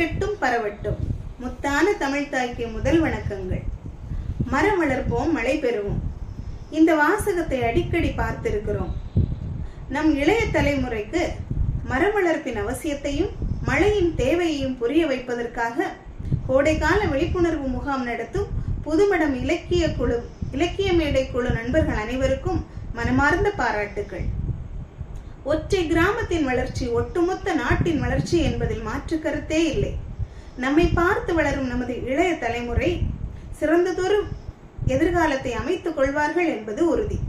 செழிக்கட்டும் பரவட்டும். முத்தான தமிழ் தாய்க்கு முதல் வணக்கங்கள். மரம் வளர்ப்போம், மழை பெறுவோம். இந்த வாசகத்தை அடிக்கடி பார்த்திருக்கிறோம். நம் இளைய தலைமுறைக்கு மரம் வளர்ப்பின் அவசியத்தையும் மழையின் தேவையையும் புரிய வைப்பதற்காக கோடைக்கால விழிப்புணர்வு முகாம் நடத்தும் புதுமடம் இலக்கிய மேடை குழு நண்பர்கள் அனைவருக்கும் மனமார்ந்த பாராட்டுகள். ஒற்றை கிராமத்தின் வளர்ச்சி ஒட்டுமொத்த நாட்டின் வளர்ச்சி என்பதில் மாற்று கருத்தே இல்லை. நம்மை பார்த்து வளரும் நமது இளைய தலைமுறை சிறந்ததொரு எதிர்காலத்தை அமைத்துக் கொள்வார்கள் என்பது உறுதி.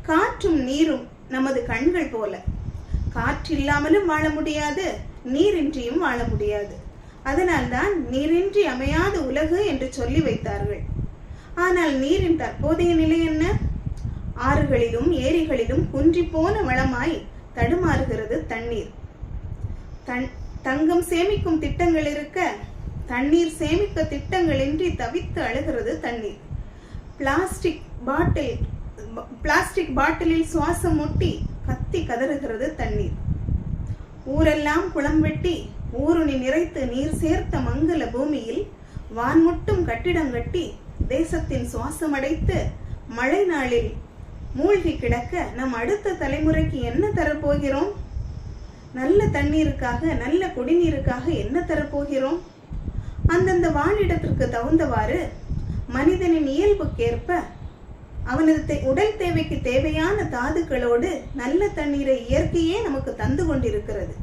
காற்றும் நீரும் நமது கண்கள் போல. காற்றில்லாமலும் வாழ முடியாது, நீரின்றியும் வாழ முடியாது. அதனால்தான் நீரின்றி அமையாத உலகு என்று சொல்லி வைத்தார்கள். ஆனால் நீரின் தற்போதைய நிலை என்ன? ஆறுகளிலும் ஏரிகளிலும் குன்றி போன வளமாய் தடுமாறுகிறது தண்ணீர். தங்கம் சேமிக்கும் திட்டங்கள் இருக்க தண்ணீர் சேமிக்க திட்டங்களின்றி தவித்து அழுகிறது தண்ணீர். பிளாஸ்டிக் பாட்டிலில் சுவாசம் முட்டி கத்தி கதறுகிறது தண்ணீர். ஊரெல்லாம் குளம் வெட்டி ஊருணி நிறைத்து நீர் சேர்த்த மங்கல பூமியில் வான்முட்டும் கட்டிடம் கட்டி தேசத்தின் சுவாசம் அடைத்து மழை நாளில் மூழ்கி கிடக்க நம் அடுத்த தலைமுறைக்கு என்ன தரப்போகிறோம்? நல்ல தண்ணீருக்காக, நல்ல குடிநீருக்காக என்ன தரப்போகிறோம்? அந்தந்த வாழிடத்திற்கு தகுந்தவாறு மனிதனின் இயல்புக்கேற்ப அவனது உடல் தேவைக்கு தேவையான தாதுக்களோடு நல்ல தண்ணீரை இயற்கையே நமக்கு தந்து கொண்டிருக்கிறது.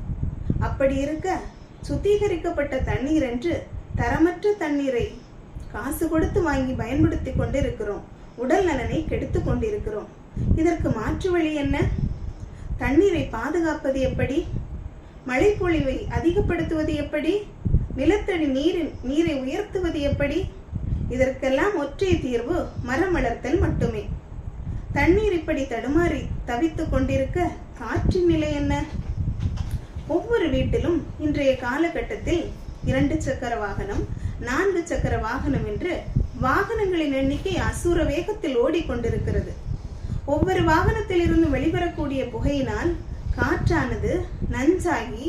அப்படி இருக்க சுத்திகரிக்கப்பட்ட தண்ணீர் என்று தரமற்ற தண்ணீரை காசு கொடுத்து வாங்கி பயன்படுத்தி கொண்டிருக்கிறோம். உடல் நலனை கெடுத்து கொண்டிருக்கிறோம். இதற்கு மாற்று வழி என்ன? தண்ணீரை பாதுகாப்பது எப்படி? மழை பொழிவை அதிகப்படுத்துவது எப்படி? நிலத்தடி நீரை உயர்த்துவது எப்படி? இதற்கெல்லாம் ஒற்றை தீர்வு மரம் வளர்த்தல் மட்டுமே. தண்ணீர் இப்படி தடுமாறி தவித்துக் கொண்டிருக்க காற்றின் நிலை என்ன? ஒவ்வொரு வீட்டிலும் இன்றைய காலகட்டத்தில் 2 சக்கர வாகனம், 4 சக்கர வாகனம் என்று வாகனங்களின் எண்ணிக்கை அசுர வேகத்தில் ஓடிக்கொண்டிருக்கிறது. ஒவ்வொரு வாகனத்தில் இருந்து வெளிவரக்கூடிய புகையினால் காற்றானது நஞ்சாகி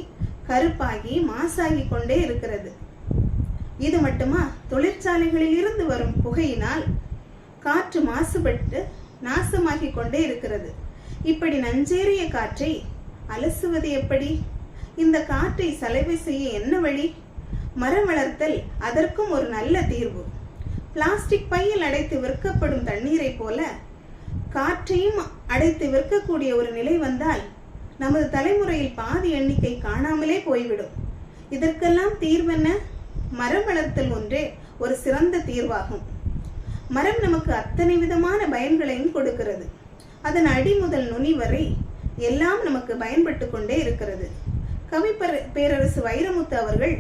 கருப்பாகி மாசாகி கொண்டே இருக்கிறது. இது மட்டுமா, தொழிற்சாலைகளில் இருந்து வரும் புகையினால் காற்று மாசுபட்டு நாசமாகி கொண்டே இருக்கிறது. இப்படி நஞ்சேறிய காற்றை அலசுவது எப்படி? இந்த காற்றை சலவை செய்ய என்ன வழி? மரம் வளர்த்தல் அதற்கும் ஒரு நல்ல தீர்வு. பிளாஸ்டிக் பையில் அடைத்து விற்கப்படும் தண்ணீரை போல காற்றையும் அடைத்து விற்கக்கூடிய ஒரு நிலை வந்தால் நமது தலைமுறையில் பாதி எண்ணிக்கை காணாமலே போய்விடும். இதற்கெல்லாம் தீர்வென்ன? மரம் வளர்த்தல் ஒன்றே ஒரு சிறந்த தீர்வாகும். மரம் நமக்கு அத்தனை விதமான பயன்களையும் கொடுக்கிறது. அதன் அடி முதல் நுனி வரை எல்லாம் நமக்கு பயன்பட்டு கொண்டே இருக்கிறது. கவி பேரரசு வைரமுத்து அவர்கள்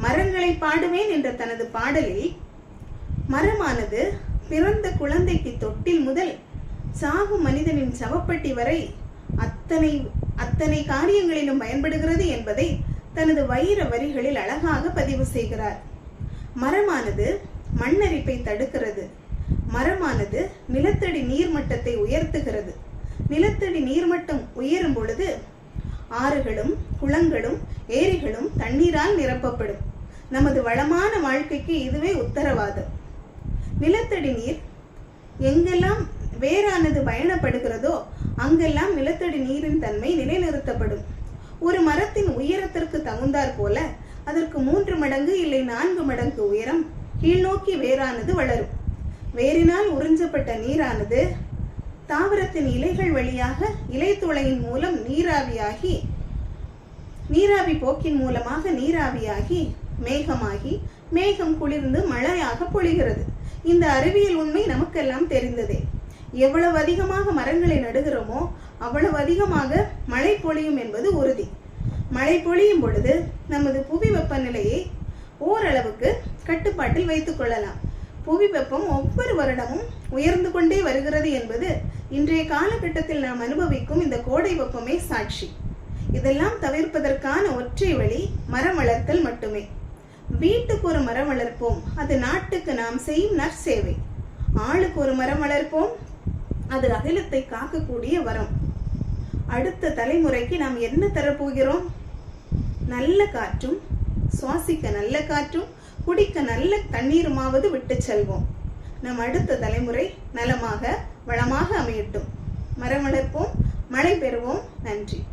மரங்களை பாடுவேன் என்ற தனது பாடலில் மரமானது பிறந்த குழந்தைக்கு தொட்டில் முதல் சாகும் மனிதனின் சவப்பட்டி வரை அத்தனை காரியங்களிலும் பயன்படுகிறது என்பதை தனது வைர வரிகளில் அழகாக பதிவு செய்கிறார். மரமானது மண்ணரிப்பை தடுக்கிறது. மரமானது நிலத்தடி நீர்மட்டத்தை உயர்த்துகிறது. நிலத்தடி நீர்மட்டம் உயரும் பொழுது ஆறுகளும் குளங்களும் ஏரிகளும் தண்ணீரால் நிரப்பப்படும். நமது வளமான வாழ்க்கைக்கு இதுவே உத்தரவாதம். நிலத்தடி நீர் எங்கெல்லாம் வேரானது பயணப்படுகிறதோ அங்கெல்லாம் நிலத்தடி நீரின் தன்மை நிலைநிறுத்தப்படும். ஒரு மரத்தின் உயரத்திற்கு தகுந்தாற் போல அதற்கு 3 மடங்கு இல்லை 4 மடங்கு உயரம் கீழ்நோக்கி வேரானது வளரும். வேரினால் உறிஞ்சப்பட்ட நீரானது தாவரத்தின் இலைகள் வழியாக இலைத்துளையின் மூலம் நீராவி போக்கின் மூலமாக நீராவியாகி மேகமாகி மேகம் குளிர்ந்து மழையாக பொழிகிறது. இந்த அறிவியல் உண்மை நமக்கெல்லாம் தெரிந்ததே. எவ்வளவு அதிகமாக மரங்களை நடுகிறோமோ அவ்வளவு அதிகமாக மழை பொழியும் என்பது உறுதி. மழை பொழியும் பொழுது நமது புவி வெப்பநிலையை ஓரளவுக்கு கட்டுப்பாட்டில் வைத்துக் கொள்ளலாம். புவி வெப்பம் ஒவ்வொரு வருடமும் உயர்ந்து கொண்டே வருகிறது என்பது இன்றைய காலகட்டத்தில் நாம் அனுபவிக்கும் இந்த கோடை வெப்பமே சாட்சி. இதெல்லாம் தவிர்ப்பதற்கான ஒற்றை வழி மரம் வளர்த்தல் மட்டுமே. வீட்டுக்கு ஒரு மரம் வளர்ப்போம், அது நாட்டுக்கு நாம் செய்யும் நற்சேவை. ஆளுக்கு ஒரு மரம் வளர்ப்போம், அது அகிலத்தை காக்கக்கூடிய வரம். அடுத்த தலைமுறைக்கு நாம் என்ன தரப்போகிறோம்? நல்ல காற்றும் சுவாசிக்க நல்ல காற்றும் குடிக்க நல்ல தண்ணீருமாவது விட்டு செல்வோம். நம் அடுத்த தலைமுறை நலமாக வளமாக அமையட்டும். மரம் வளர்ப்போம், மழை பெறுவோம். நன்றி.